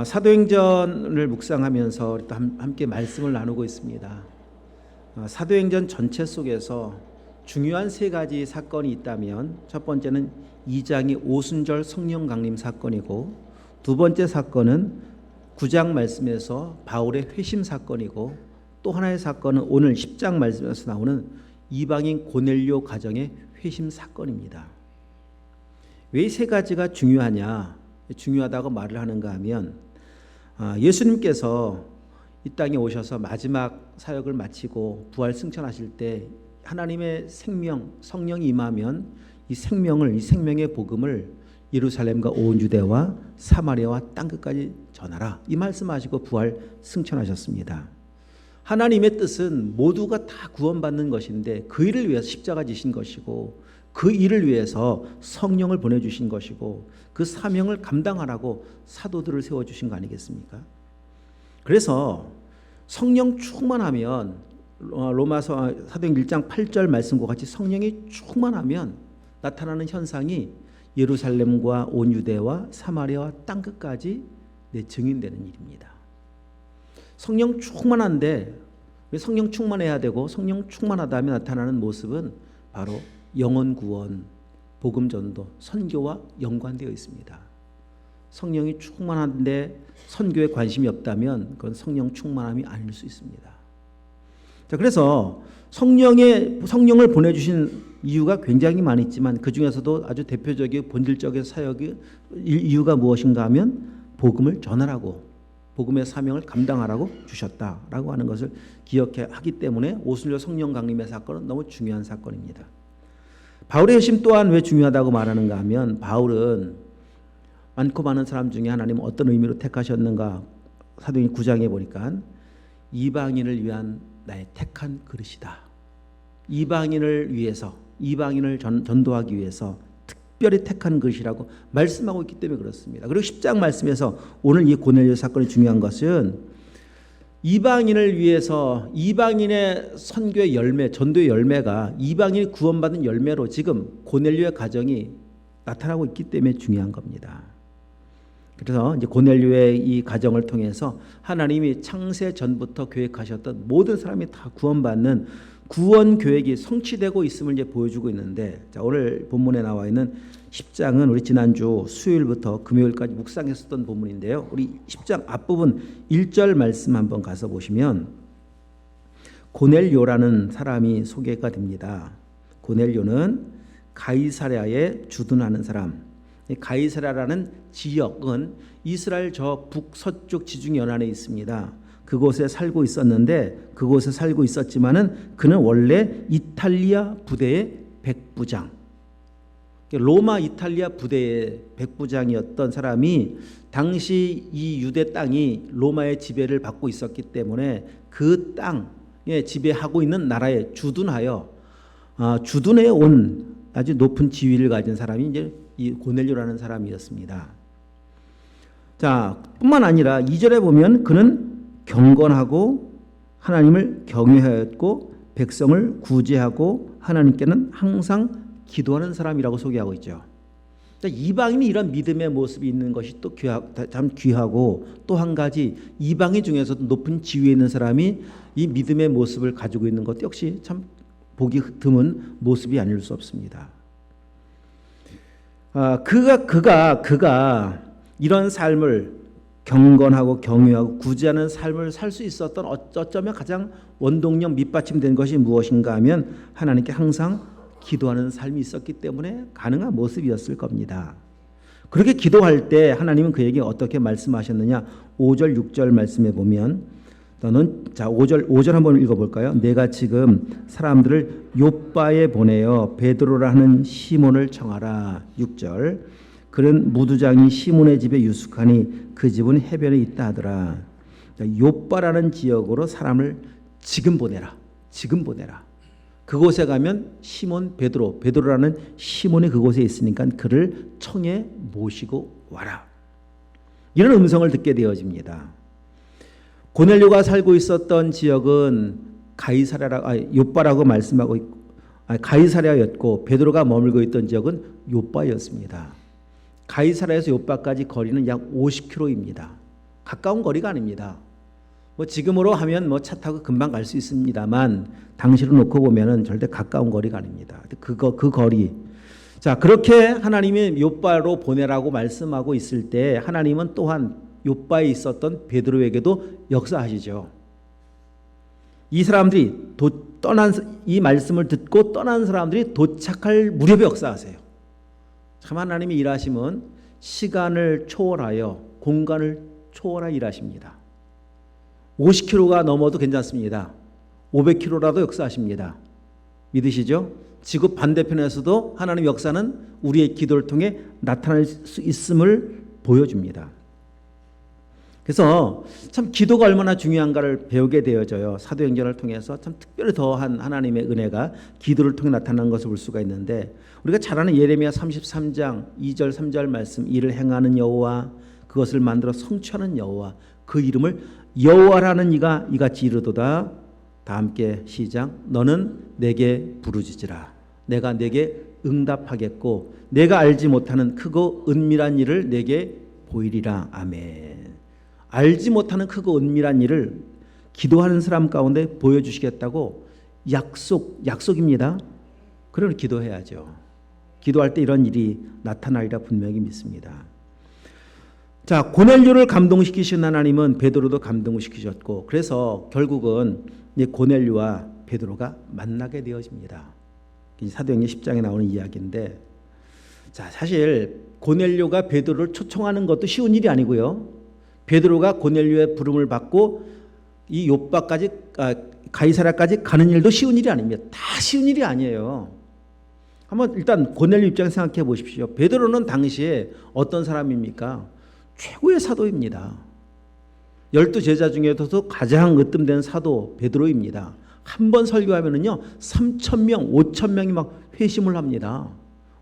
사도행전을 묵상하면서 또 함께 말씀을 나누고 있습니다. 사도행전 전체 속에서 중요한 세 가지 사건이 있다면 첫 번째는 2장의 오순절 성령 강림 사건이고, 두 번째 사건은 9장 말씀에서 바울의 회심 사건이고, 또 하나의 사건은 오늘 10장 말씀에서 나오는 이방인 고넬료 가정의 회심 사건입니다. 왜 이 세 가지가 중요하다고 말을 하는가 하면, 예수님께서 이 땅에 오셔서 마지막 사역을 마치고 부활 승천하실 때 하나님의 생명, 성령이 임하면 이 생명의 복음을 예루살렘과 온 유대와 사마리아와 땅끝까지 전하라, 이 말씀하시고 부활 승천하셨습니다. 하나님의 뜻은 모두가 다 구원받는 것인데 그 일을 위해서 십자가 지신 것이고, 그 일을 위해서 성령을 보내주신 것이고, 그 사명을 감당하라고 사도들을 세워주신 거 아니겠습니까? 그래서 성령 충만하면, 로마서 사도행 1장 8절 말씀과 같이 성령이 충만하면 나타나는 현상이 예루살렘과 온 유대와 사마리아와 땅끝까지 증인되는 일입니다. 성령 충만한데, 왜 성령 충만해야 되고, 성령 충만하다면 나타나는 모습은 바로 영혼 구원, 복음 전도, 선교와 연관되어 있습니다. 성령이 충만한데 선교에 관심이 없다면 그건 성령 충만함이 아닐 수 있습니다. 자, 그래서 성령을 보내주신 이유가 굉장히 많이 있지만 그 중에서도 아주 대표적인 본질적인 사역의 이유가 무엇인가 하면 복음을 전하라고, 복음의 사명을 감당하라고 주셨다라고 하는 것을 기억하기 때문에 오순절 성령 강림의 사건은 너무 중요한 사건입니다. 바울의 회심 또한 왜 중요하다고 말하는가 하면, 바울은 많고 많은 사람 중에 하나님은 어떤 의미로 택하셨는가, 사도행전 9장에 보니까 이방인을 위한 나의 택한 그릇이다. 이방인을 위해서, 이방인을 전도하기 위해서 특별히 택한 그릇이라고 말씀하고 있기 때문에 그렇습니다. 그리고 10장 말씀에서 오늘 이 고넬료 사건이 중요한 것은 이방인을 위해서, 이방인의 선교의 열매, 전도의 열매가 이방인이 구원받은 열매로 지금 고넬료의 가정이 나타나고 있기 때문에 중요한 겁니다. 그래서 이제 고넬료의 이 가정을 통해서 하나님이 창세 전부터 계획하셨던 모든 사람이 다 구원받는 구원 계획이 성취되고 있음을 이제 보여주고 있는데, 자, 오늘 본문에 나와 있는 10장은 우리 지난주 수요일부터 금요일까지 묵상했었던 본문인데요. 우리 10장 앞부분 1절 말씀 한번 가서 보시면 고넬료라는 사람이 소개가 됩니다. 고넬료는 가이사랴에 주둔하는 사람. 가이사랴라는 지역은 이스라엘 저 북서쪽 지중 연안에 있습니다. 그곳에 살고 있었는데, 그곳에 살고 있었지만은 그는 원래 이탈리아 부대의 백부장, 로마 이탈리아 부대의 백부장이었던 사람이 당시 이 유대 땅이 로마의 지배를 받고 있었기 때문에 그 땅에 지배하고 있는 나라에 주둔해 온 아주 높은 지위를 가진 사람이 이제 이 고넬료라는 사람이었습니다. 자, 뿐만 아니라 2절에 보면 그는 경건하고 하나님을 경외하였고 백성을 구제하고 하나님께는 항상 기도하는 사람이라고 소개하고 있죠. 이방인이 이런 믿음의 모습이 있는 것이 또 참 귀하고, 또 한 가지 이방인 중에서도 높은 지위에 있는 사람이 이 믿음의 모습을 가지고 있는 것 역시 참 보기 드문 모습이 아닐 수 없습니다. 그가 이런 삶을, 경건하고 경외하고 구제하는 삶을 살 수 있었던 어쩌면 가장 원동력 밑받침된 것이 무엇인가 하면 하나님께 항상 기도하는 삶이 있었기 때문에 가능한 모습이었을 겁니다. 그렇게 기도할 때 하나님은 그에게 어떻게 말씀하셨느냐, 5절 6절 말씀에 보면, 너는, 자, 5절 한번 읽어볼까요? 내가 지금 사람들을 요빠에 보내어 베드로라는 시몬을 청하라. 6절, 그는 무두장이 시몬의 집에 유숙하니 그 집은 해변에 있다 하더라. 요빠라는 지역으로 사람을 지금 보내라. 그곳에 가면 시몬 베드로라는 시몬이 그곳에 있으니까 그를 청해 모시고 와라. 이런 음성을 듣게 되어집니다. 고넬료가 살고 있었던 지역은 요빠라고 말씀하고 있고, 가이사랴였고, 베드로가 머물고 있던 지역은 요빠였습니다. 가이사랴에서 요빠까지 거리는 약 50km입니다. 가까운 거리가 아닙니다. 뭐 지금으로 하면 뭐 차 타고 금방 갈 수 있습니다만 당시로 놓고 보면은 절대 가까운 거리가 아닙니다. 그 거리. 자, 그렇게 하나님이 욥바로 보내라고 말씀하고 있을 때 하나님은 또한 욥바에 있었던 베드로에게도 역사하시죠. 이 사람들이 이 말씀을 듣고 떠난 사람들이 도착할 무렵에 역사하세요. 참 하나님의 일하심은 시간을 초월하여 공간을 초월하여 일하십니다. 50km가 넘어도 괜찮습니다. 500km라도 역사하십니다. 믿으시죠? 지구 반대편에서도 하나님의 역사는 우리의 기도를 통해 나타날 수 있음을 보여줍니다. 그래서 참 기도가 얼마나 중요한가를 배우게 되어져요. 사도행전을 통해서 참 특별히 더한 하나님의 은혜가 기도를 통해 나타나는 것을 볼 수가 있는데, 우리가 잘 아는 예레미야 33장 2절 3절 말씀, 이를 행하는 여호와 그것을 만들어 성취하는 여호와 그 이름을 여호와라는 이가 이같이 이르도다. 다 함께 시작. 너는 내게 부르짖으라. 내가 내게 응답하겠고 내가 알지 못하는 크고 은밀한 일을 내게 보이리라. 아멘. 알지 못하는 크고 은밀한 일을 기도하는 사람 가운데 보여주시겠다고 약속입니다. 그러면 기도해야죠. 기도할 때 이런 일이 나타나리라 분명히 믿습니다. 자, 고넬료를 감동시키신 하나님은 베드로도 감동시키셨고, 그래서 결국은 고넬료와 베드로가 만나게 되어집니다. 사도행전 10장에 나오는 이야기인데, 자, 사실 고넬료가 베드로를 초청하는 것도 쉬운 일이 아니고요. 베드로가 고넬료의 부름을 받고 이 욥바까지 가이사랴까지 가는 일도 쉬운 일이 아닙니다. 다 쉬운 일이 아니에요. 한번 일단 고넬료 입장에서 생각해 보십시오. 베드로는 당시에 어떤 사람입니까? 최고의 사도입니다. 12제자 중에서도 가장 으뜸된 사도 베드로입니다. 한 번 설교하면은요 3,000명, 5,000명이 막 회심을 합니다.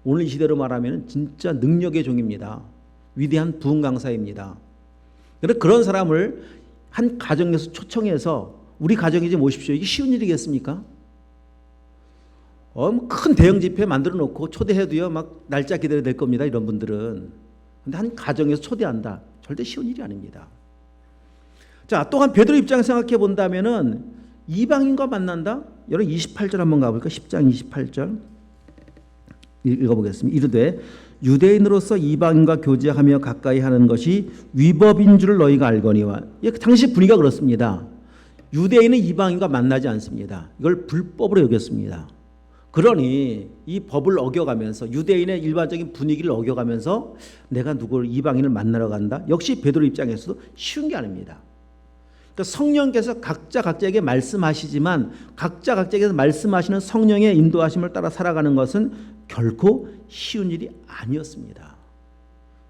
오늘 이 시대로 말하면 진짜 능력의 종입니다. 위대한 부흥 강사입니다. 그런 사람을 한 가정에서 초청해서 우리 가정에 좀 오십시오. 이게 쉬운 일이겠습니까? 큰 대형 집회 만들어 놓고 초대해도요 막 날짜 기다려야 될 겁니다. 이런 분들은. 근데 한 가정에서 초대한다. 절대 쉬운 일이 아닙니다. 자, 또한 베드로 입장에서 생각해 본다면은 이방인과 만난다? 여러분 28절 한번 가볼까? 10장 28절 읽어보겠습니다. 이르되 유대인으로서 이방인과 교제하며 가까이 하는 것이 위법인 줄 너희가 알거니와. 당시 분위기가 그렇습니다. 유대인은 이방인과 만나지 않습니다. 이걸 불법으로 여겼습니다. 그러니 이 법을 어겨가면서 유대인의 일반적인 분위기를 어겨가면서 내가 누구를 이방인을 만나러 간다? 역시 베드로 입장에서도 쉬운 게 아닙니다. 그러니까 성령께서 각자에게 말씀하시지만 각자에게서 말씀하시는 성령의 인도하심을 따라 살아가는 것은 결코 쉬운 일이 아니었습니다.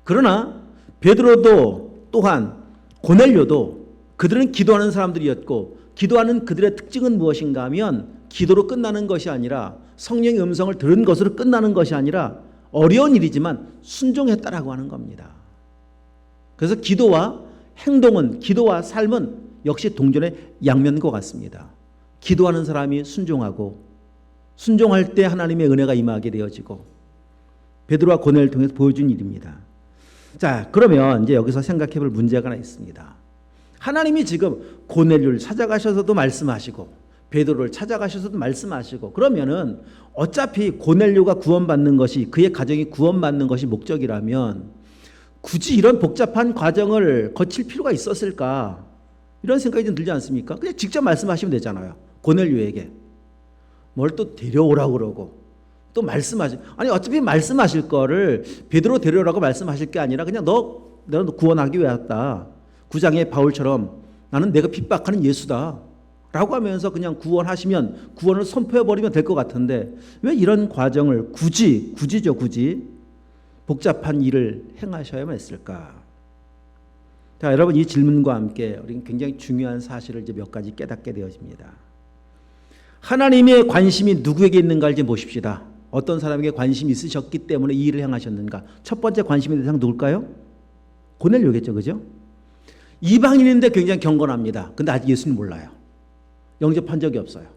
그러나 베드로도 또한 고넬료도 그들은 기도하는 사람들이었고, 기도하는 그들의 특징은 무엇인가 하면 기도로 끝나는 것이 아니라, 성령의 음성을 들은 것으로 끝나는 것이 아니라 어려운 일이지만 순종했다라고 하는 겁니다. 그래서 기도와 행동은, 기도와 삶은 역시 동전의 양면과 같습니다. 기도하는 사람이 순종하고, 순종할 때 하나님의 은혜가 임하게 되어지고, 베드로와 고넬을 통해서 보여준 일입니다. 자, 그러면 이제 여기서 생각해 볼 문제가 하나 있습니다. 하나님이 지금 고넬료를 찾아가셔서도 말씀하시고 베드로를 찾아가셔서도 말씀하시고, 그러면은 어차피 고넬료가 구원받는 것이, 그의 가정이 구원받는 것이 목적이라면 굳이 이런 복잡한 과정을 거칠 필요가 있었을까? 이런 생각이 좀 들지 않습니까? 그냥 직접 말씀하시면 되잖아요. 고넬료에게 뭘 또 데려오라고 그러고 또 아니 어차피 말씀하실 거를 베드로 데려오라고 말씀하실 게 아니라 그냥 내가 너 구원하기 위해 왔다. 9장의 바울처럼 나는 내가 핍박하는 예수다 라고 하면서 그냥 구원하시면, 구원을 선포해버리면 될 것 같은데 왜 이런 과정을 굳이 복잡한 일을 행하셔야만 했을까? 자, 여러분, 이 질문과 함께 우리는 굉장히 중요한 사실을 이제 몇 가지 깨닫게 되어집니다. 하나님의 관심이 누구에게 있는가를 이제 보십시다. 어떤 사람에게 관심이 있으셨기 때문에 이 일을 행하셨는가? 첫 번째 관심의 대상 누굴까요? 고넬료겠죠, 그죠? 이방인인데 굉장히 경건합니다. 근데 아직 예수는 몰라요. 영접한 적이 없어요.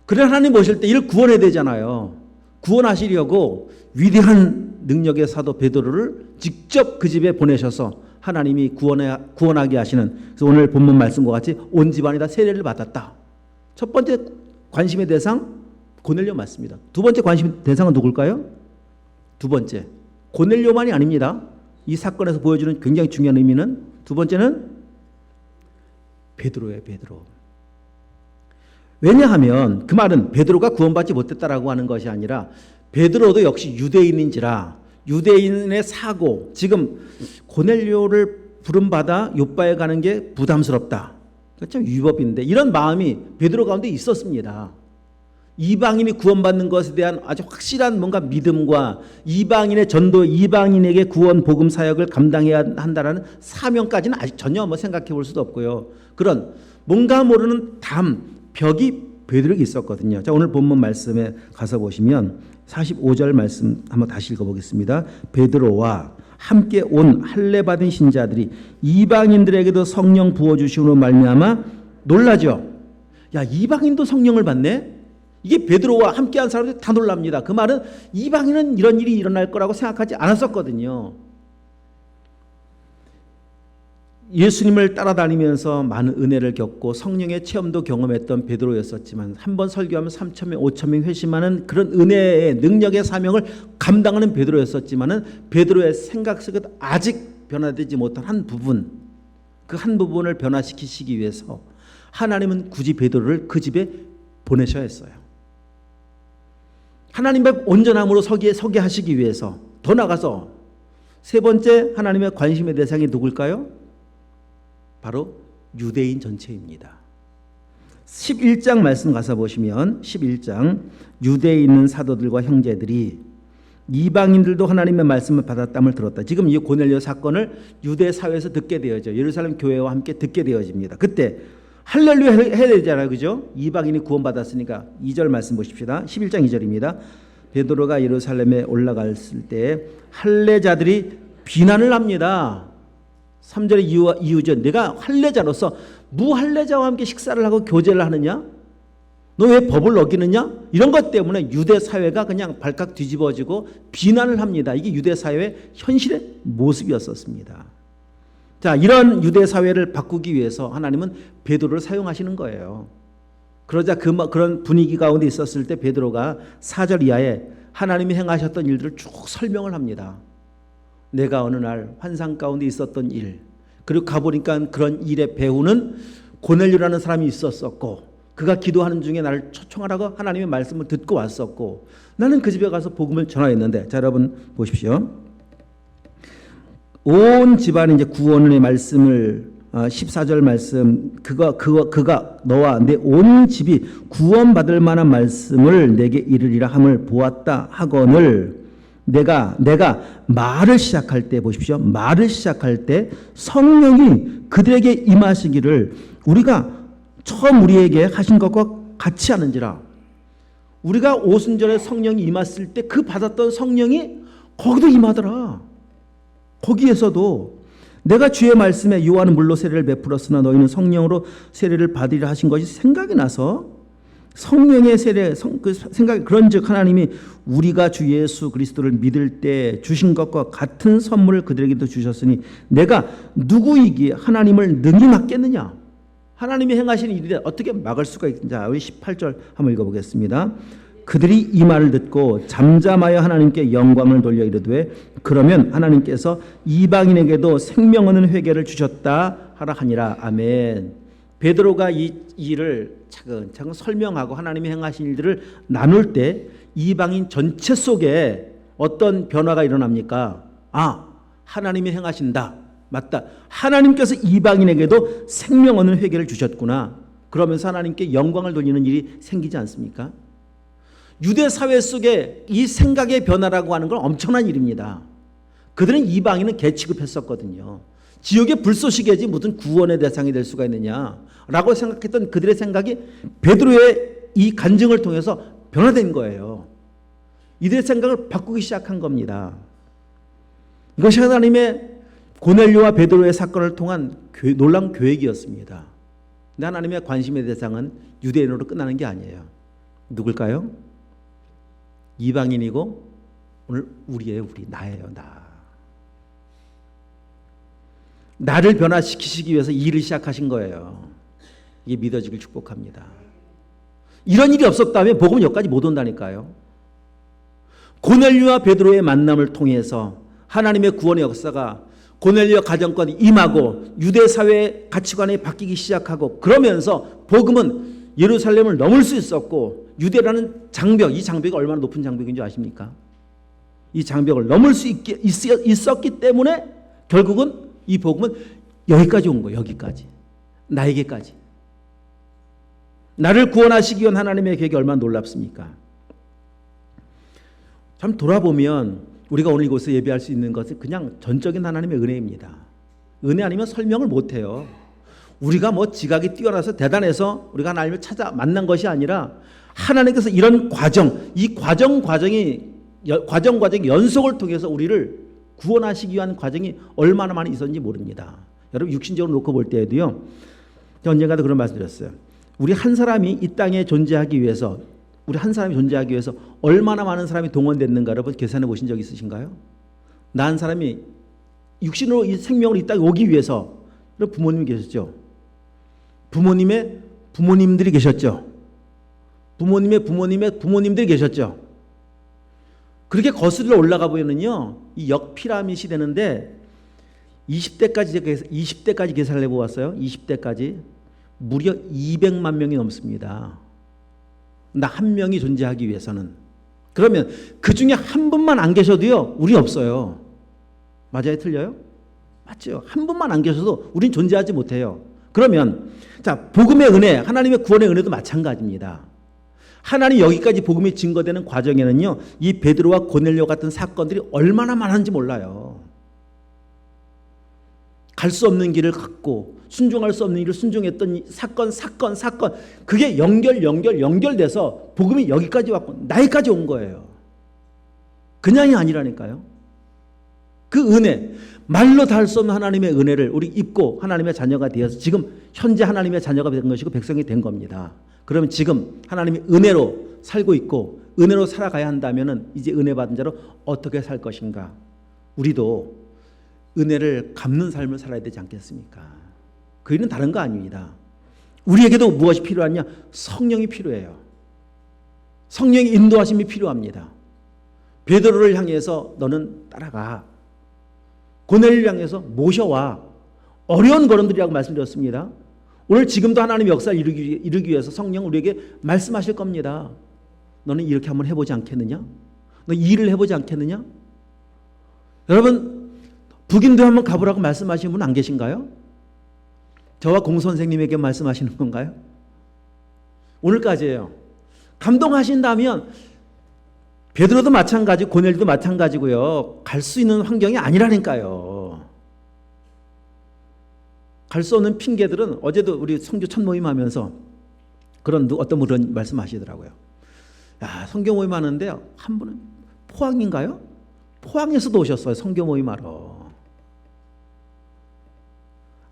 그래 하나님 보실 때 이를 구원해야 되잖아요. 구원하시려고 위대한 능력의 사도 베드로를 직접 그 집에 보내셔서 하나님이 구원하게 하시는, 그래서 오늘 본문 말씀과 같이 온 집안이 다 세례를 받았다. 첫 번째 관심의 대상 고넬료 맞습니다. 두 번째 관심의 대상은 누굴까요? 두 번째 고넬료만이 아닙니다. 이 사건에서 보여주는 굉장히 중요한 의미는 두 번째는 베드로예요. 베드로. 왜냐하면 그 말은 베드로가 구원받지 못했다라고 하는 것이 아니라 베드로도 역시 유대인인지라 유대인의 사고, 지금 고넬료를 부름받아 요바에 가는 게 부담스럽다. 참 위법인데 이런 마음이 베드로 가운데 있었습니다. 이방인이 구원받는 것에 대한 아주 확실한 뭔가 믿음과 이방인의 전도, 이방인에게 구원 복음 사역을 감당해야 한다라는 사명까지는 아직 전혀 생각해 볼 수도 없고요. 그런 뭔가 모르는 벽이 베드로에게 있었거든요. 자, 오늘 본문 말씀에 가서 보시면 45절 말씀 한번 다시 읽어보겠습니다. 베드로와 함께 온 할례 받은 신자들이 이방인들에게도 성령 부어주심으로 말미암아 놀라죠. 야, 이방인도 성령을 받네? 이게 베드로와 함께한 사람들이 다 놀랍니다. 그 말은 이방인은 이런 일이 일어날 거라고 생각하지 않았었거든요. 예수님을 따라다니면서 많은 은혜를 겪고 성령의 체험도 경험했던 베드로였었지만 한 번 설교하면 3,000명, 5,000명 회심하는 그런 은혜의 능력의 사명을 감당하는 베드로였었지만은 베드로의 생각 속에 아직 변화되지 못한 한 부분, 그 한 부분을 변화시키시기 위해서 하나님은 굳이 베드로를 그 집에 보내셔야 했어요. 하나님의 온전함으로 서게 하시기 위해서. 더 나가서 세 번째 하나님의 관심의 대상이 누굴까요? 바로 유대인 전체입니다. 11장 말씀 가서 보시면 11장 유대에 있는 사도들과 형제들이 이방인들도 하나님의 말씀을 받았담을 들었다. 지금 이 고넬료 사건을 유대 사회에서 듣게 되어져 예루살렘 교회와 함께 듣게 되어집니다. 그때 할렐루야 해야 되잖아요. 그죠? 이방인이 구원받았으니까 2절 말씀 보십시다. 11장 2절입니다. 베드로가 예루살렘에 올라갔을 때 할례자들이 비난을 합니다. 3절의 이유죠. 내가 할례자로서 무할례자와 함께 식사를 하고 교제를 하느냐? 너 왜 법을 어기느냐? 이런 것 때문에 유대 사회가 그냥 발칵 뒤집어지고 비난을 합니다. 이게 유대 사회의 현실의 모습이었었습니다. 자, 이런 유대 사회를 바꾸기 위해서 하나님은 베드로를 사용하시는 거예요. 그러자 그런 분위기 가운데 있었을 때 베드로가 4절 이하에 하나님이 행하셨던 일들을 쭉 설명을 합니다. 내가 어느 날 환상 가운데 있었던 일, 그리고 가보니까 그런 일의 배후는 고넬료라는 사람이 있었었고 그가 기도하는 중에 나를 초청하라고 하나님의 말씀을 듣고 왔었고 나는 그 집에 가서 복음을 전하였는데, 자, 여러분 보십시오. 온 집안이 이제 구원의 말씀을 14절 말씀, 그가 너와 내 온 집이 구원받을 만한 말씀을 내게 이르리라 함을 보았다 하거늘 내가 말을 시작할 때 보십시오. 말을 시작할 때 성령이 그들에게 임하시기를 우리가 처음 우리에게 하신 것과 같이 하는지라. 우리가 오순절에 성령이 임했을 때 그 받았던 성령이 거기도 임하더라. 거기에서도 내가 주의 말씀에 요한은 물로 세례를 베풀었으나 너희는 성령으로 세례를 받으리라 하신 것이 생각이 나서 성령의 세례, 생각이 그런즉 하나님이 우리가 주 예수 그리스도를 믿을 때 주신 것과 같은 선물을 그들에게도 주셨으니 내가 누구이기에 하나님을 능히 막겠느냐? 하나님이 행하신 일이 어떻게 막을 수가 있느냐? 우리 18절 한번 읽어보겠습니다. 그들이 이 말을 듣고 잠잠하여 하나님께 영광을 돌려 이르되 그러면 하나님께서 이방인에게도 생명 얻는 회개를 주셨다 하라 하니라. 아멘. 베드로가 이 일을 차근차근 설명하고 하나님이 행하신 일들을 나눌 때 이방인 전체 속에 어떤 변화가 일어납니까? 아, 하나님이 행하신다. 맞다. 하나님께서 이방인에게도 생명 얻는 회개를 주셨구나. 그러면서 하나님께 영광을 돌리는 일이 생기지 않습니까? 유대 사회 속에 이 생각의 변화라고 하는 건 엄청난 일입니다. 그들은 이방인은 개 취급했었거든요. 지옥의 불쏘시개지 무슨 구원의 대상이 될 수가 있느냐라고 생각했던 그들의 생각이 베드로의 이 간증을 통해서 변화된 거예요. 이들의 생각을 바꾸기 시작한 겁니다. 이것이 하나님의 고넬료와 베드로의 사건을 통한 놀라운 계획이었습니다. 근데 하나님의 관심의 대상은 유대인으로 끝나는 게 아니에요. 누굴까요? 이방인이고 오늘 우리예요. 우리 나예요. 나. 나를 변화시키시기 위해서 이 일을 시작하신 거예요. 이게 믿어지길 축복합니다. 이런 일이 없었다면 복음은 여기까지 못 온다니까요. 고넬료와 베드로의 만남을 통해서 하나님의 구원의 역사가 고넬료 가정까지 임하고 유대 사회의 가치관이 바뀌기 시작하고, 그러면서 복음은 예루살렘을 넘을 수 있었고, 유대라는 장벽, 이 장벽이 얼마나 높은 장벽인 줄 아십니까? 이 장벽을 넘을 수 있었기 때문에 결국은 이 복음은 여기까지 온 거예요. 여기까지. 나에게까지. 나를 구원하시기 위한 하나님의 계획이 얼마나 놀랍습니까? 참 돌아보면 우리가 오늘 이곳에 예배할 수 있는 것은 그냥 전적인 하나님의 은혜입니다. 은혜 아니면 설명을 못해요. 우리가 뭐 지각이 뛰어나서 대단해서 우리가 하나님을 찾아 만난 것이 아니라 하나님께서 이런 과정, 이 과정의 연속을 통해서 우리를 구원하시기 위한 과정이 얼마나 많이 있었는지 모릅니다. 여러분 육신적으로 놓고 볼 때에도요, 언젠가도 그런 말씀 드렸어요. 우리 한 사람이 이 땅에 존재하기 위해서, 우리 한 사람이 존재하기 위해서 얼마나 많은 사람이 동원됐는가 여러분 계산해 보신 적 있으신가요? 나 한 사람이 육신으로 이 생명으로 이 땅에 오기 위해서, 여러분 부모님이 계셨죠? 부모님의 부모님들이 계셨죠? 부모님의 부모님들이 계셨죠? 그렇게 거슬러 올라가 보면은요, 이 역피라밋이 되는데 20대까지 계산을 해보았어요. 20대까지 무려 200만 명이 넘습니다. 나 한 명이 존재하기 위해서는. 그러면 그 중에 한 분만 안 계셔도요, 우리 없어요. 맞아요? 틀려요? 맞죠? 한 분만 안 계셔도 우린 존재하지 못해요. 그러면 자, 복음의 은혜, 하나님의 구원의 은혜도 마찬가지입니다. 하나님 여기까지 복음이 증거되는 과정에는요, 이 베드로와 고넬료 같은 사건들이 얼마나 많은지 몰라요. 갈 수 없는 길을 갔고 순종할 수 없는 길을 순종했던 이 사건, 그게 연결돼서 복음이 여기까지 왔고 나에까지 온 거예요. 그냥이 아니라니까요. 그 은혜, 말로 다 할 수 없는 하나님의 은혜를 우리 입고 하나님의 자녀가 되어서 지금 현재 하나님의 자녀가 된 것이고 백성이 된 겁니다. 그러면 지금 하나님의 은혜로 살고 있고 은혜로 살아가야 한다면 이제 은혜 받은 자로 어떻게 살 것인가? 우리도 은혜를 갚는 삶을 살아야 되지 않겠습니까? 그 일은 다른 거 아닙니다. 우리에게도 무엇이 필요하냐? 성령이 필요해요. 성령의 인도하심이 필요합니다. 베드로를 향해서 너는 따라가. 고넬료를 향해서 모셔와. 어려운 걸음들이라고 말씀드렸습니다. 오늘 지금도 하나님의 역사를 이루기 위해서 성령 우리에게 말씀하실 겁니다. 너는 이렇게 한번 해보지 않겠느냐? 너 이 일을 해보지 않겠느냐? 여러분 북인도에 한번 가보라고 말씀하시는 분 안 계신가요? 저와 공 선생님에게 말씀하시는 건가요? 오늘까지예요. 감동하신다면 베드로도 마찬가지, 고넬료도 마찬가지고요. 갈 수 있는 환경이 아니라니까요. 갈 수 없는 핑계들은, 어제도 우리 성교 첫 모임 하면서 어떤 분은 말씀하시더라고요. 야, 성교 모임 하는데 한 분은 포항인가요? 포항에서도 오셨어요. 성교 모임 하러.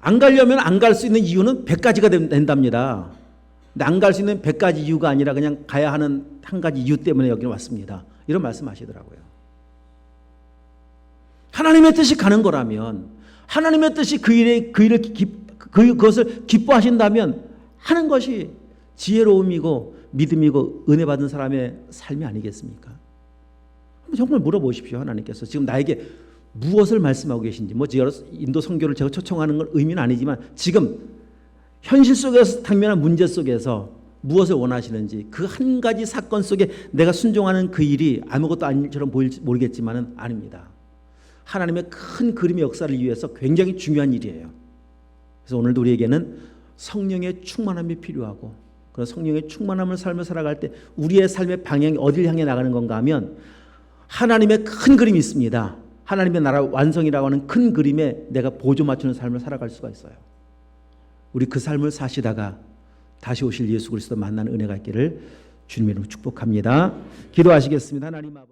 안 가려면 안 갈 수 있는 이유는 100가지가 된답니다. 근데 안 갈 수 있는 100가지 이유가 아니라 그냥 가야 하는 한 가지 이유 때문에 여기 왔습니다. 이런 말씀하시더라고요. 하나님의 뜻이 가는 거라면, 하나님의 뜻이 그것을 기뻐하신다면 하는 것이 지혜로움이고 믿음이고 은혜 받은 사람의 삶이 아니겠습니까? 정말 물어보십시오. 하나님께서 지금 나에게 무엇을 말씀하고 계신지. 뭐 인도 선교를 제가 초청하는 건 의미는 아니지만 지금 현실 속에서 당면한 문제 속에서 무엇을 원하시는지, 그 한 가지 사건 속에 내가 순종하는 그 일이 아무것도 아닌 일처럼 보일지 모르겠지만 아닙니다. 하나님의 큰 그림의 역사를 위해서 굉장히 중요한 일이에요. 그래서 오늘도 우리에게는 성령의 충만함이 필요하고, 그런 성령의 충만함을 삶을 살아갈 때 우리의 삶의 방향이 어디를 향해 나가는 건가 하면 하나님의 큰 그림이 있습니다. 하나님의 나라 완성이라고 하는 큰 그림에 내가 보조 맞추는 삶을 살아갈 수가 있어요. 우리 그 삶을 사시다가 다시 오실 예수 그리스도 만나는 은혜가 있기를 주님의 이름으로 축복합니다. 기도하시겠습니다. 하나님 아버지.